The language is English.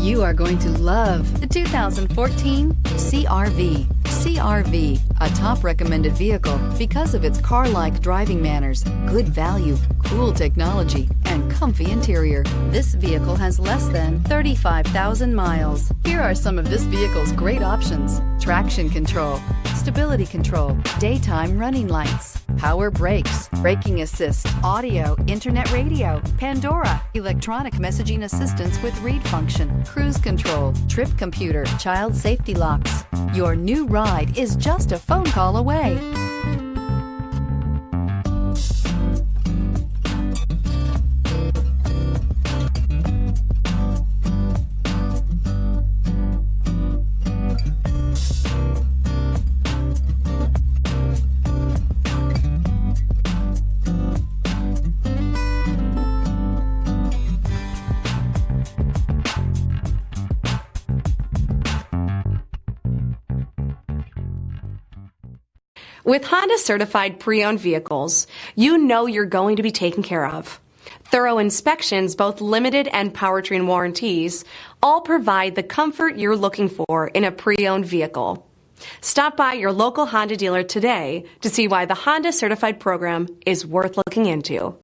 You are going to love the 2014 CR-V. CR-V, a top recommended vehicle because of its car-like driving manners, good value, cool technology, and comfy interior. This vehicle has less than 35,000 miles. Here are some of this vehicle's great options: traction control, stability control, daytime running lights, power brakes, braking assist, audio, internet radio, Pandora, electronic messaging assistance with read function, cruise control, trip computer, child safety locks. Your new ride is just a phone call away. With Honda certified pre-owned vehicles, you know you're going to be taken care of. Thorough inspections, both limited and powertrain warranties, all provide the comfort you're looking for in a pre-owned vehicle. Stop by your local Honda dealer today to see why the Honda certified program is worth looking into.